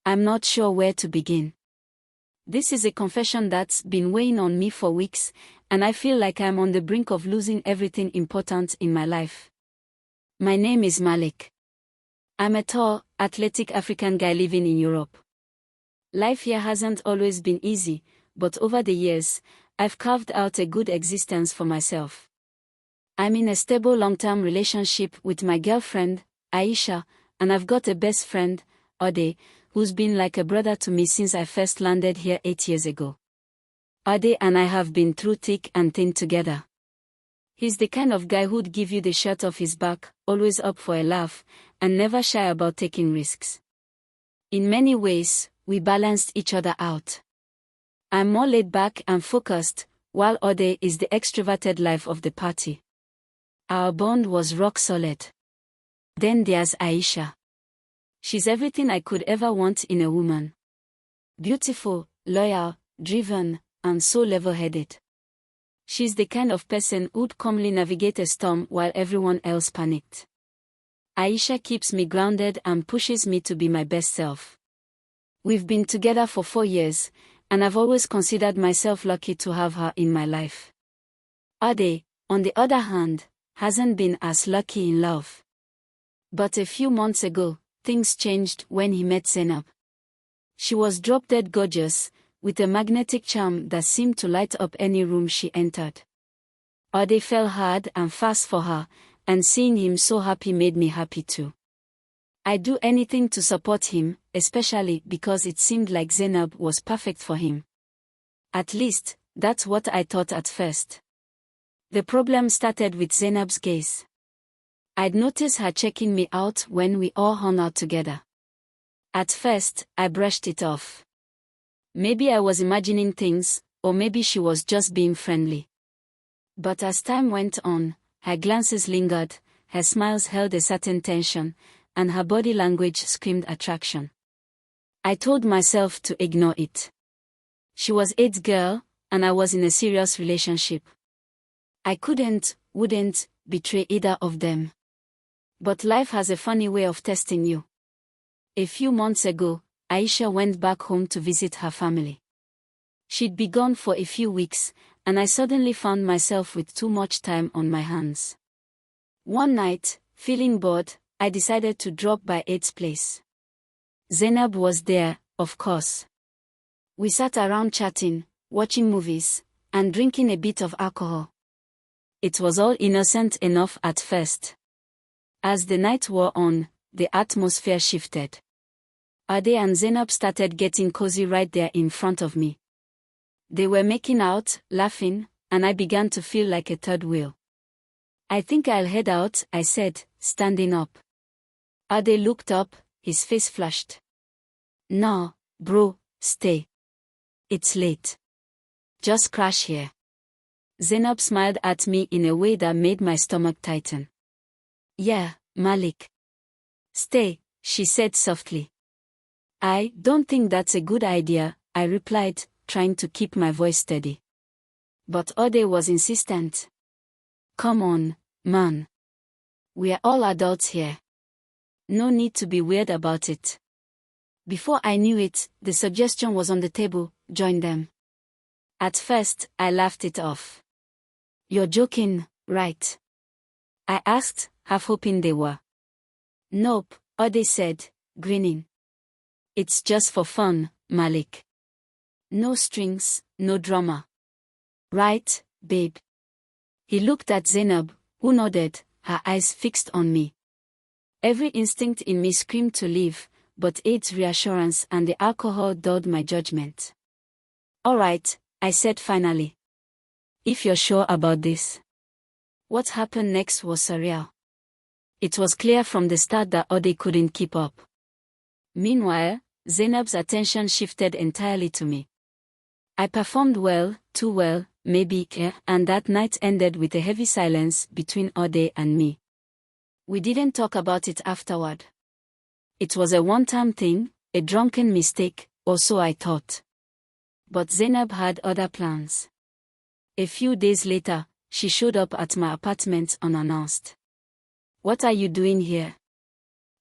I'm not sure where to begin. This is a confession that's been weighing on me for weeks, and I feel like I'm on the brink of losing everything important in my life. My name is Malik. I'm a tall, athletic African guy living in Europe. Life here hasn't always been easy, but over the years, I've carved out a good existence for myself. I'm in a stable long-term relationship with my girlfriend, Aisha, and I've got a best friend, Ode, who's been like a brother to me since I first landed here 8 years ago. Ode and I have been through thick and thin together. He's the kind of guy who'd give you the shirt off his back, always up for a laugh, and never shy about taking risks. In many ways, we balanced each other out. I'm more laid back and focused, while Ode is the extroverted life of the party. Our bond was rock solid. Then there's Aisha. She's everything I could ever want in a woman. Beautiful, loyal, driven, and so level-headed. She's the kind of person who'd calmly navigate a storm while everyone else panicked. Aisha keeps me grounded and pushes me to be my best self. We've been together for 4 years, and I've always considered myself lucky to have her in my life. Ade, on the other hand, hasn't been as lucky in love. But a few months ago, things changed when he met Zainab. She was drop-dead gorgeous, with a magnetic charm that seemed to light up any room she entered. Ade fell hard and fast for her, and seeing him so happy made me happy too. I'd do anything to support him, especially because it seemed like Zainab was perfect for him. At least, that's what I thought at first. The problem started with Zainab's gaze. I'd noticed her checking me out when we all hung out together. At first, I brushed it off. Maybe I was imagining things, or maybe she was just being friendly. But as time went on, her glances lingered, her smiles held a certain tension, and her body language screamed attraction. I told myself to ignore it. She was Ade's girl, and I was in a serious relationship. I wouldn't, betray either of them. But life has a funny way of testing you. A few months ago, Aisha went back home to visit her family. She'd be gone for a few weeks, and I suddenly found myself with too much time on my hands. One night, feeling bored, I decided to drop by Ade's place. Zainab was there, of course. We sat around chatting, watching movies, and drinking a bit of alcohol. It was all innocent enough at first. As the night wore on, the atmosphere shifted. Ade and Zainab started getting cozy right there in front of me. They were making out, laughing, and I began to feel like a third wheel. I think I'll head out, I said, standing up. Ade looked up, his face flushed. No, bro, stay. It's late. Just crash here. Zainab smiled at me in a way that made my stomach tighten. Yeah, Malik. Stay, she said softly. I don't think that's a good idea, I replied, trying to keep my voice steady. But Ode was insistent. Come on, man. We're all adults here. No need to be weird about it. Before I knew it, the suggestion was on the table, join them. At first, I laughed it off. You're joking, right? I asked, half hoping they were. Nope, Ode said, grinning. It's just for fun, Malik. No strings, no drama. Right, babe? He looked at Zainab, who nodded, her eyes fixed on me. Every instinct in me screamed to leave, but Ade's reassurance and the alcohol dulled my judgment. All right, I said finally. If you're sure about this. What happened next was surreal. It was clear from the start that Ode couldn't keep up. Meanwhile, Zainab's attention shifted entirely to me. I performed well, too well, maybe, and that night ended with a heavy silence between Ode and me. We didn't talk about it afterward. It was a one-time thing, a drunken mistake, or so I thought. But Zainab had other plans. A few days later, she showed up at my apartment unannounced. What are you doing here?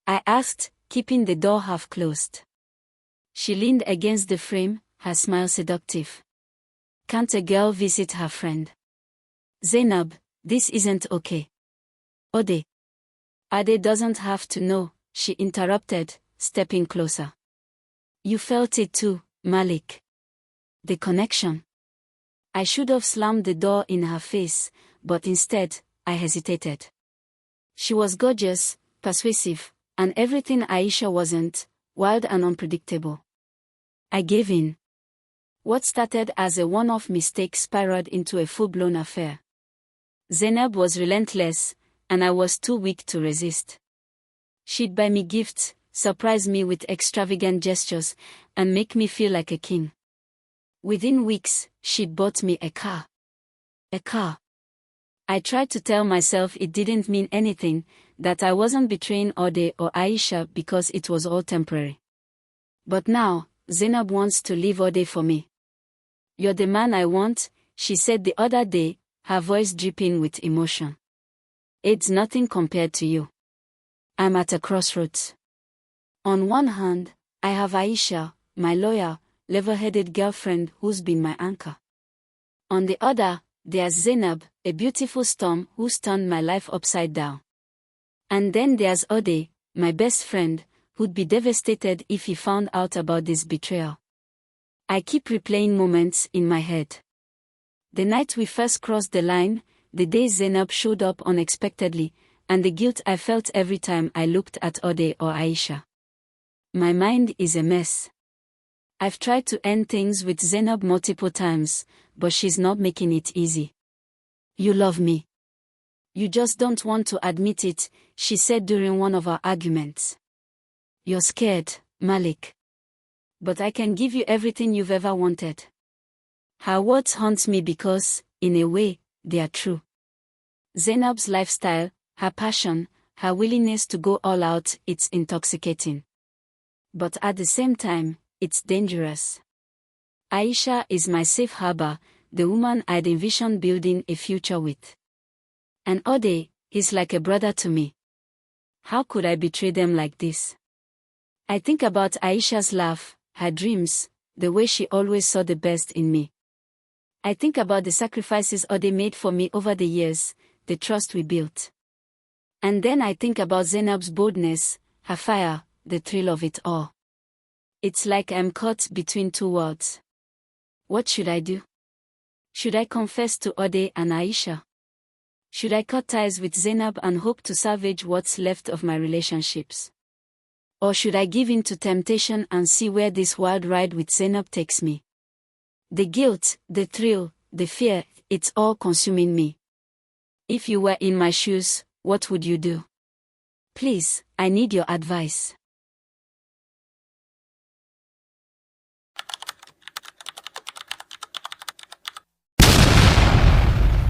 I asked, keeping the door half closed. She leaned against the frame, her smile seductive. Can't a girl visit her friend? Zainab, this isn't okay. Ode. Ade doesn't have to know, she interrupted, stepping closer. You felt it too, Malik. The connection. I should have slammed the door in her face, but instead, I hesitated. She was gorgeous, persuasive, and everything Aisha wasn't, wild and unpredictable. I gave in. What started as a one-off mistake spiraled into a full-blown affair. Zainab was relentless, and I was too weak to resist. She'd buy me gifts, surprise me with extravagant gestures, and make me feel like a king. Within weeks, she'd bought me a car. A car. I tried to tell myself it didn't mean anything, that I wasn't betraying Ode or Aisha because it was all temporary. But now, Zainab wants to leave Ode for me. You're the man I want, she said the other day, her voice dripping with emotion. It's nothing compared to you. I'm at a crossroads. On one hand, I have Aisha, my loyal, level-headed girlfriend who's been my anchor. On the other, there's Zainab, a beautiful storm who's turned my life upside down. And then there's Ode, my best friend, who'd be devastated if he found out about this betrayal. I keep replaying moments in my head. The night we first crossed the line, the day Zainab showed up unexpectedly, and the guilt I felt every time I looked at Ode or Aisha. My mind is a mess. I've tried to end things with Zainab multiple times, but she's not making it easy. You love me. You just don't want to admit it, she said during one of our arguments. You're scared, Malik. But I can give you everything you've ever wanted. Her words haunt me because, in a way, they are true. Zainab's lifestyle, her passion, her willingness to go all out, it's intoxicating. But at the same time, it's dangerous. Aisha is my safe harbor, the woman I'd envisioned building a future with. And Ode, he's like a brother to me. How could I betray them like this? I think about Aisha's laugh, her dreams, the way she always saw the best in me. I think about the sacrifices Ode made for me over the years, the trust we built. And then I think about Zainab's boldness, her fire, the thrill of it all. It's like I'm caught between two worlds. What should I do? Should I confess to Ode and Aisha? Should I cut ties with Zainab and hope to salvage what's left of my relationships? Or should I give in to temptation and see where this wild ride with Zainab takes me? The guilt, the thrill, the fear, it's all consuming me. If you were in my shoes, what would you do? Please, I need your advice.